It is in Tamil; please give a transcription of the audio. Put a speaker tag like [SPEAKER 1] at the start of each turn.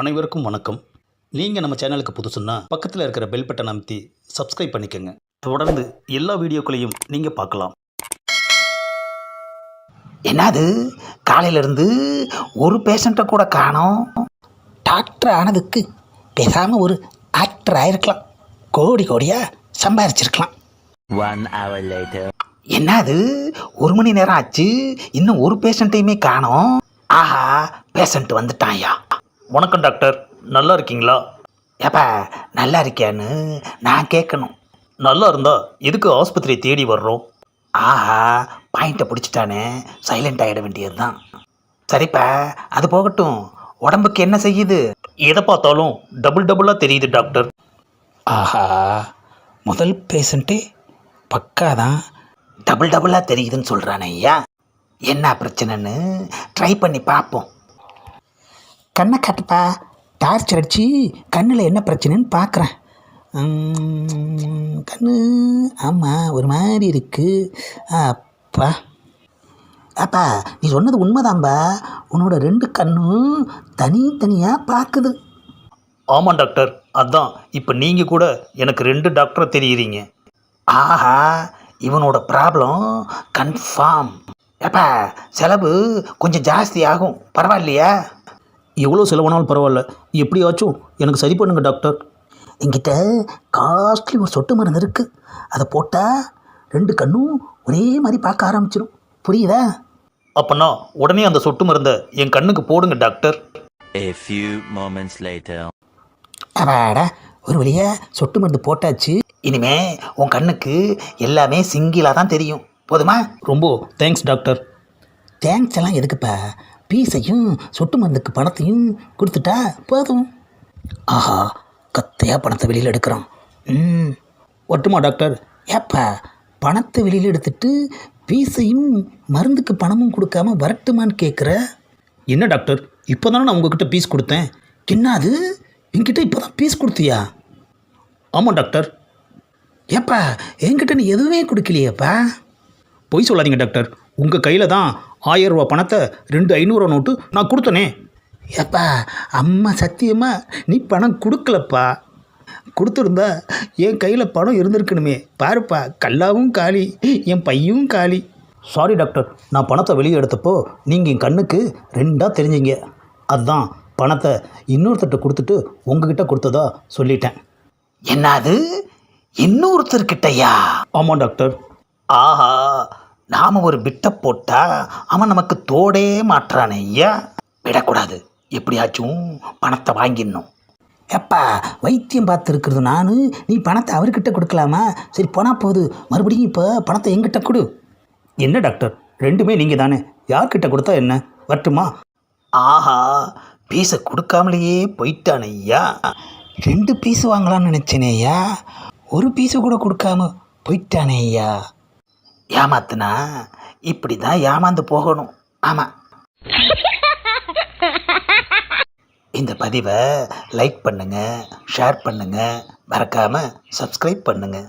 [SPEAKER 1] அனைவருக்கும் வணக்கம். நீங்கள் நம்ம சேனலுக்கு புதுசுன்னா பக்கத்தில் இருக்கிற பெல் பட்டன் அமைத்தி சப்ஸ்கிரைப் பண்ணிக்கோங்க. தொடர்ந்து எல்லா வீடியோக்களையும் நீங்கள் பார்க்கலாம்.
[SPEAKER 2] என்னது காலையிலேருந்து ஒரு பேஷண்ட்டை கூட காணோம். டாக்டர் ஆனதுக்கு பேசாமல் ஒரு ஆக்டர் ஆயிருக்கலாம். கோடி கோடியாக சம்பாதிச்சிருக்கலாம்.
[SPEAKER 3] 1 hour later.
[SPEAKER 2] என்னது 1 மணி நேரம் ஆச்சு, இன்னும் ஒரு பேஷண்ட்டையுமே காணோம். ஆஹா, பேஷண்ட் வந்துட்டான்யா.
[SPEAKER 1] வணக்கம் டாக்டர், நல்லா இருக்கீங்களா?
[SPEAKER 2] ஏப்பா நல்லா இருக்கியான்னு நான் கேட்கணும்.
[SPEAKER 1] நல்லா இருந்தால் எதுக்கு ஆஸ்பத்திரி தேடி வர்றோம்?
[SPEAKER 2] ஆஹா, பாயிண்ட்டை பிடிச்சிட்டானே, சைலண்ட் ஆகிட வேண்டியது தான். சரிப்பா, அது போகட்டும். உடம்புக்கு என்ன செய்யுது?
[SPEAKER 1] எதை பார்த்தாலும் டபுள் டபுளாக தெரியுது டாக்டர்.
[SPEAKER 2] ஆஹா, முதல் பேஷண்ட்டே பக்காதான் டபுள் டபுளாக தெரியுதுன்னு சொல்கிறானே ஐயா. என்ன பிரச்சனைன்னு ட்ரை பண்ணி பார்ப்போம். கண்ணை காட்டுப்பா, டார்ச் அடித்து கண்ணில் என்ன பிரச்சனைன்னு பார்க்குறேன். கண்ணு ஆமாம் ஒரு மாதிரி இருக்குது. அப்பா அப்பா நீ சொன்னது உண்மைதான்பா. உன்னோட 2 கண்ணும் தனித்தனியாக பார்க்குது.
[SPEAKER 1] ஆமாம் டாக்டர், அதான் இப்போ நீங்கள் கூட எனக்கு 2 டாக்டரை தெரியுறீங்க.
[SPEAKER 2] ஆஹா, இவனோட ப்ராப்ளம் கன்ஃபார்ம். ஏப்பா செலவு கொஞ்சம் ஜாஸ்தி ஆகும், பரவாயில்லையா?
[SPEAKER 1] எவ்வளோ செலவானாலும் பரவாயில்ல, எப்படியாச்சும் எனக்கு சரி பண்ணுங்க டாக்டர்.
[SPEAKER 2] என்கிட்ட காஸ்ட்லி ஒரு சொட்டு மருந்து இருக்குது. அதை போட்டால் 2 கண்ணும் ஒரே மாதிரி பார்க்க ஆரம்பிச்சிடும். புரியுதா?
[SPEAKER 1] அப்போனா உடனே அந்த சொட்டு மருந்தை என் கண்ணுக்கு போடுங்க doctor.
[SPEAKER 3] A few moments later.
[SPEAKER 2] அப்பாடா, ஒரு வழியாக சொட்டு மருந்து போட்டாச்சு. இனிமே உன் கண்ணுக்கு எல்லாமே சிங்கிளாக தான் தெரியும். போதுமா?
[SPEAKER 1] ரொம்ப தேங்க்ஸ் டாக்டர்.
[SPEAKER 2] தேங்க்ஸ் எல்லாம் எதுக்குப்பா? பீஸையும் சொட்டு மருந்துக்கு பணத்தையும் கொடுத்துட்டா போதும். ஆஹா, கத்தையாக பணத்தை வெளியில் எடுக்கிறான்.
[SPEAKER 1] ஒட்டுமா டாக்டர்?
[SPEAKER 2] ஏப்பா, பணத்தை வெளியில் எடுத்துட்டு பீஸையும் மருந்துக்கு பணமும் கொடுக்காம வரட்டுமான்னு கேட்குற?
[SPEAKER 1] என்ன டாக்டர், இப்போ தானே நான் உங்ககிட்ட பீஸ் கொடுத்தேன்.
[SPEAKER 2] என்ன அது, என்கிட்ட இப்போ தான் பீஸ் கொடுத்தியா?
[SPEAKER 1] ஆமாம் டாக்டர்.
[SPEAKER 2] ஏப்பா, என்கிட்ட நீ எதுவுமே கொடுக்கலையேப்பா.
[SPEAKER 1] பொய் சொல்லாதீங்க டாக்டர், உங்கள் கையில் தான் 1000 ரூபா பணத்தை 2 500 நோட்டு நான் கொடுத்தனே.
[SPEAKER 2] ஏப்பா, அம்மா சத்தியமாக நீ பணம் கொடுக்கலப்பா. கொடுத்துருந்தா என் கையில் பணம் இருந்திருக்கணுமே. பாருப்பா, கல்லாவும் காலி, என் பையும் காலி.
[SPEAKER 1] சாரி டாக்டர், நான் பணத்தை வெளியே எடுத்தப்போ நீங்கள் என் கண்ணுக்கு 2ஆக தெரிஞ்சிங்க. அதுதான் பணத்தை இன்னொருத்தட்ட கொடுத்துட்டு உங்ககிட்ட கொடுத்ததா சொல்லிட்டேன்.
[SPEAKER 2] என்னது, இன்னொருத்தர்கிட்டயா?
[SPEAKER 1] ஆமாம் டாக்டர்.
[SPEAKER 2] ஆஹா, நாம் ஒரு பிட்டை போட்டால் அவன் நமக்கு தோடே மாட்டுறானே ஐயா. விடக்கூடாது, எப்படியாச்சும் பணத்தை வாங்கிடணும். எப்பா, வைத்தியம் பார்த்துருக்குறது நான், நீ பணத்தை அவர்கிட்ட கொடுக்கலாமா? சரி போனால் போகுது, மறுபடியும் இப்போ பணத்தை எங்கிட்ட கொடு.
[SPEAKER 1] என்ன டாக்டர், 2மே நீங்கள் தானே, யார்கிட்ட கொடுத்தா என்ன, வரட்டுமா?
[SPEAKER 2] ஆஹா, பீஸை கொடுக்காமலேயே போயிட்டானே ஐயா. 2 பீஸ் வாங்கலாம்னு நினச்சேனே ஐயா, ஒரு பீஸு கூட கொடுக்காம போயிட்டானே ஐயா. ஏமாத்துனா இப்படி தான் ஏமாந்து போகணும். ஆமாம். இந்த பதிவை லைக் பண்ணுங்கள், ஷேர் பண்ணுங்கள், மறக்காமல் சப்ஸ்கிரைப் பண்ணுங்கள்.